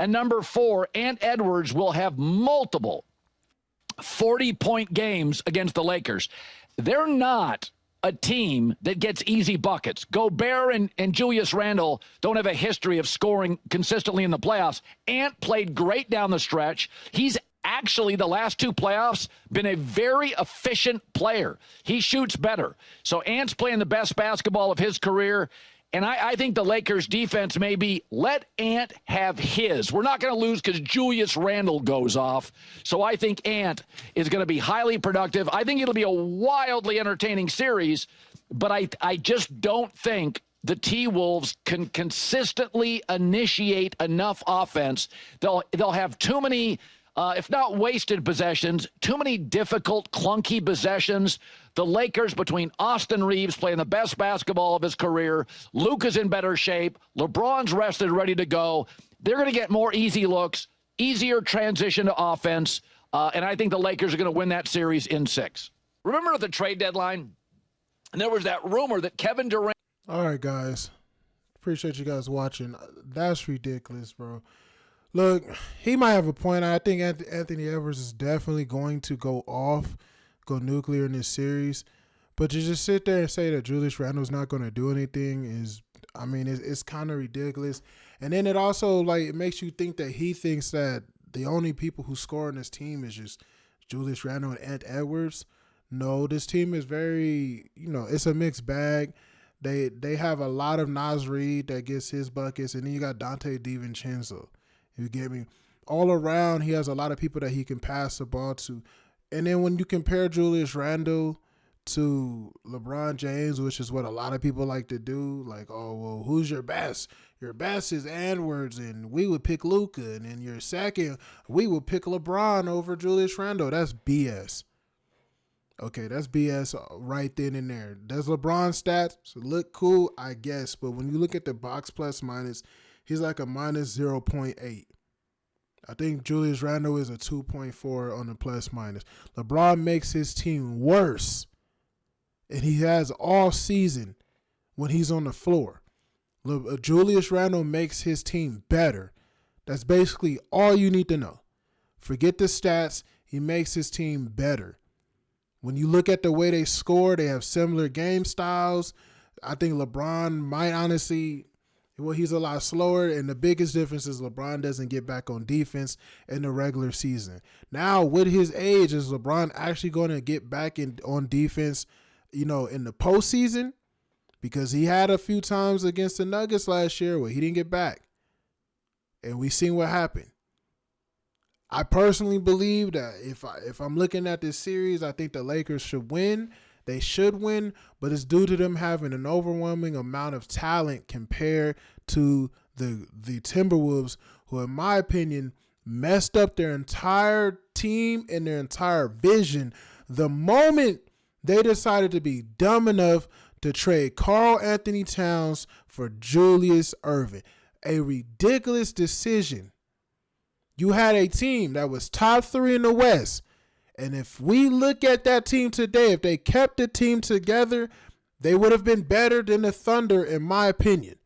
And number 4, Ant Edwards will have multiple 40-point games against the Lakers. They're not a team that gets easy buckets. Gobert and Julius Randle don't have a history of scoring consistently in the playoffs. Ant played great down the stretch. He's actually, the last 2 playoffs, been a very efficient player. He shoots better. So Ant's playing the best basketball of his career. And I think the Lakers' defense may be, let Ant have his. We're not going to lose because Julius Randle goes off. So I think Ant is going to be highly productive. I think it'll be a wildly entertaining series, but I just don't think the T-Wolves can consistently initiate enough offense. They'll have too many, if not wasted possessions, too many difficult, clunky possessions. The Lakers, between Austin Reeves playing the best basketball of his career, Luka's in better shape, LeBron's rested, ready to go. They're going to get more easy looks, easier transition to offense, and I think the Lakers are going to win that series in 6. Remember at the trade deadline, and there was that rumor that Kevin Durant. All right, guys. Appreciate you guys watching. That's ridiculous, bro. Look, he might have a point. I think Anthony Edwards is definitely going to go nuclear in this series. But to just sit there and say that Julius Randle's not going to do anything it's kind of ridiculous. And then it also, it makes you think that he thinks that the only people who score on this team is just Julius Randle and Ant Edwards. No, this team is very, it's a mixed bag. They have a lot of Naz Reid that gets his buckets, and then you got Dante DiVincenzo. You get me? All around, he has a lot of people that he can pass the ball to. And then when you compare Julius Randle to LeBron James, which is what a lot of people like to do, who's your best? Your best is Edwards, and we would pick Luka. And then your second, we would pick LeBron over Julius Randle. That's BS. Okay, that's BS right then and there. Does LeBron's stats look cool? I guess. But when you look at the box plus minus, he's like a minus 0.8. I think Julius Randle is a 2.4 on the plus minus. LeBron makes his team worse, and he has all season when he's on the floor. Julius Randle makes his team better. That's basically all you need to know. Forget the stats. He makes his team better. When you look at the way they score, they have similar game styles. I think LeBron might honestly... Well, he's a lot slower, and the biggest difference is LeBron doesn't get back on defense in the regular season. Now, with his age, is LeBron actually going to get back on defense, in the postseason? Because he had a few times against the Nuggets last year where he didn't get back, and we seen what happened. I personally believe that if I'm looking at this series, I think the Lakers should win. They should win, but it's due to them having an overwhelming amount of talent compared to the Timberwolves, who, in my opinion, messed up their entire team and their entire vision the moment they decided to be dumb enough to trade Karl Anthony Towns for Julius Erving. A ridiculous decision. You had a team that was top 3 in the West. And if we look at that team today, if they kept the team together, they would have been better than the Thunder, in my opinion.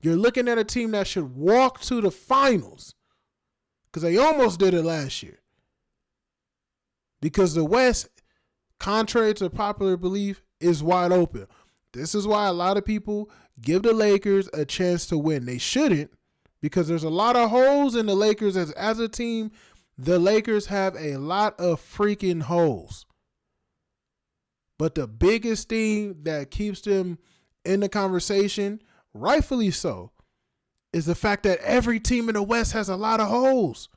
You're looking at a team that should walk to the finals because they almost did it last year. Because the West, contrary to popular belief, is wide open. This is why a lot of people give the Lakers a chance to win. They shouldn't, because there's a lot of holes in the Lakers as a team. The Lakers have a lot of freaking holes. But the biggest thing that keeps them in the conversation, rightfully so, is the fact that every team in the West has a lot of holes.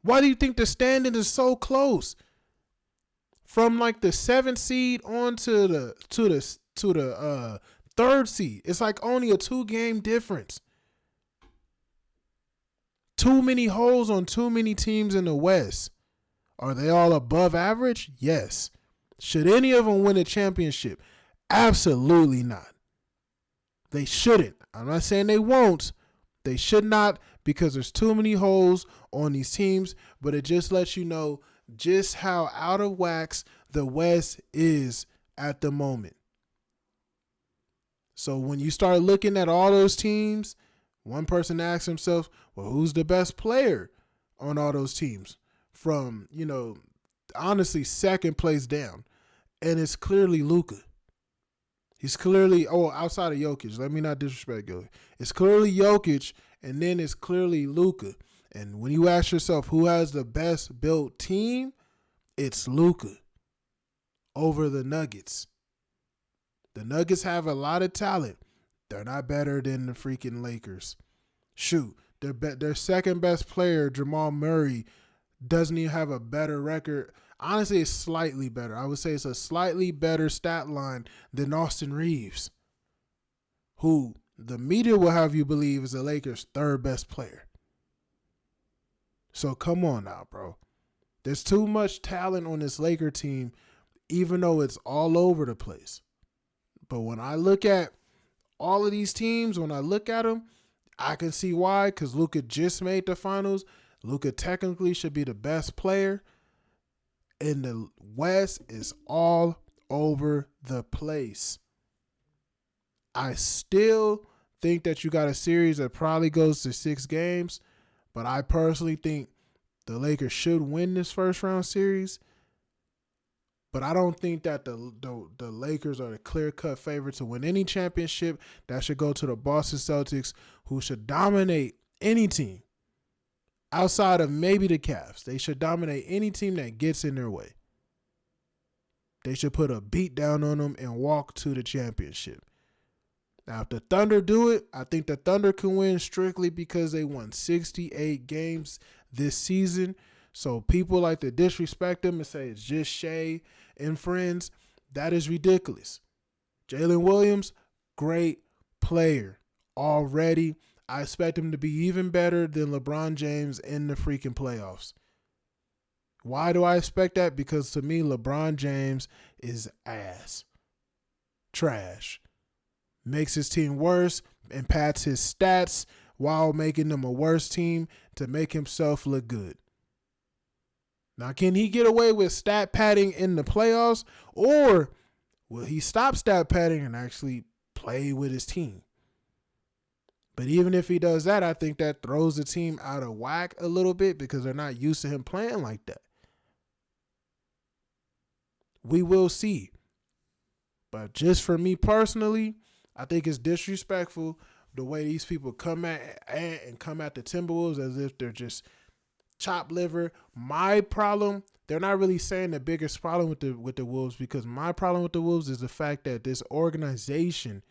Why do you think the standing is so close? From the 7th seed on to the 3rd seed. It's only a 2-game difference. Too many holes on too many teams in the West. Are they all above average? Yes. Should any of them win a championship? Absolutely not. They shouldn't. I'm not saying they won't. They should not, because there's too many holes on these teams, but it just lets you know just how out of wax the West is at the moment. So when you start looking at all those teams, one person asks himself, Well, who's the best player on all those teams? From, honestly, second place down. And it's clearly Luka. He's clearly, outside of Jokic. Let me not disrespect Jokic. It's clearly Jokic, and then it's clearly Luka. And when you ask yourself who has the best built team, it's Luka over the Nuggets. The Nuggets have a lot of talent. They're not better than the freaking Lakers. Shoot, their second best player, Jamal Murray, doesn't even have a better record. Honestly, it's slightly better. I would say it's a slightly better stat line than Austin Reeves, who the media will have you believe is the Lakers' third best player. So come on now, bro. There's too much talent on this Laker team, even though it's all over the place. But when I look at all of these teams, when I look at them, I can see why, because Luka just made the finals. Luka technically should be the best player. And the West is all over the place. I still think that you got a series that probably goes to 6 games, but I personally think the Lakers should win this first round series. But I don't think that the Lakers are the clear-cut favorite to win any championship. That should go to the Boston Celtics, who should dominate any team. Outside of maybe the Cavs, they should dominate any team that gets in their way. They should put a beat down on them and walk to the championship. Now, if the Thunder do it, I think the Thunder can win strictly because they won 68 games this season. So people like to disrespect them and say it's just Shea and friends. That is ridiculous. Jalen Williams, great player already. I expect him to be even better than LeBron James in the freaking playoffs. Why do I expect that? Because to me, LeBron James is ass. Trash. Makes his team worse and pads his stats while making them a worse team to make himself look good. Now, can he get away with stat padding in the playoffs, or will he stop stat padding and actually play with his team? But even if he does that, I think that throws the team out of whack a little bit because they're not used to him playing like that. We will see. But just for me personally, I think it's disrespectful the way these people come at the Timberwolves as if they're just chopped liver. My problem, they're not really saying the biggest problem with the Wolves, because my problem with the Wolves is the fact that this organization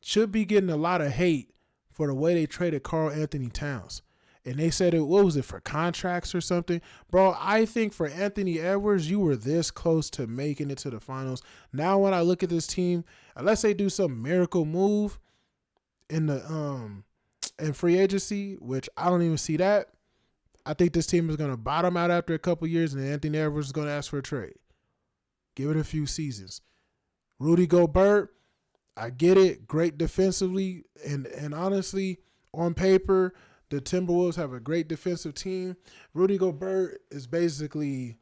should be getting a lot of hate for the way they traded Karl Anthony Towns. And they said what was it, for contracts or something? Bro, I think for Anthony Edwards, you were this close to making it to the finals. Now when I look at this team, unless they do some miracle move in free agency, which I don't even see that, I think this team is going to bottom out after a couple years, and Anthony Edwards is going to ask for a trade. Give it a few seasons. Rudy Gobert, I get it, great defensively, and honestly, on paper, the Timberwolves have a great defensive team. Rudy Gobert is basically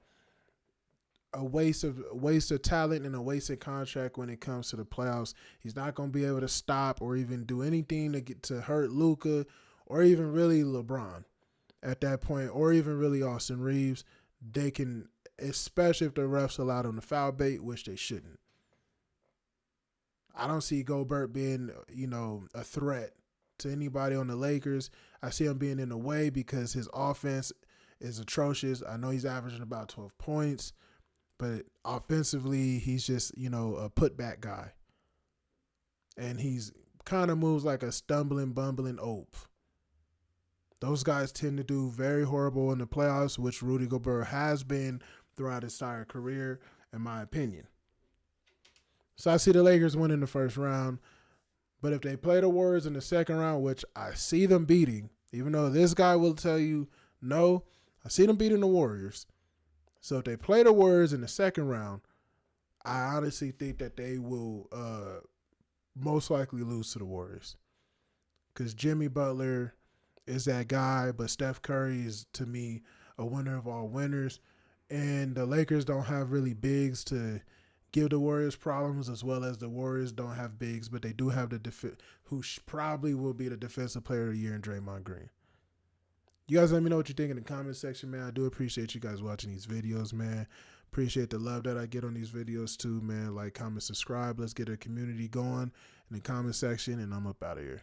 a waste of talent and a wasted contract when it comes to the playoffs. He's not going to be able to stop or even do anything to hurt Luka or even really LeBron at that point, or even really Austin Reeves. They can, especially if the refs allow them to foul bait, which they shouldn't. I don't see Gobert being, a threat to anybody on the Lakers. I see him being in the way because his offense is atrocious. I know he's averaging about 12 points, but offensively, he's just, a putback guy. And he's kind of moves like a stumbling, bumbling oaf. Those guys tend to do very horrible in the playoffs, which Rudy Gobert has been throughout his entire career, in my opinion. So I see the Lakers winning the first round. But if they play the Warriors in the second round, which I see them beating, even though this guy will tell you no, I see them beating the Warriors. So if they play the Warriors in the second round, I honestly think that they will most likely lose to the Warriors. Because Jimmy Butler is that guy, but Steph Curry is, to me, a winner of all winners. And the Lakers don't have really bigs to give the Warriors problems, as well as the Warriors don't have bigs, but they do have the who probably will be the defensive player of the year in Draymond Green. You guys let me know what you think in the comment section, man. I do appreciate you guys watching these videos, man. Appreciate the love that I get on these videos too, man. Like, comment, subscribe. Let's get a community going in the comment section, and I'm up out of here.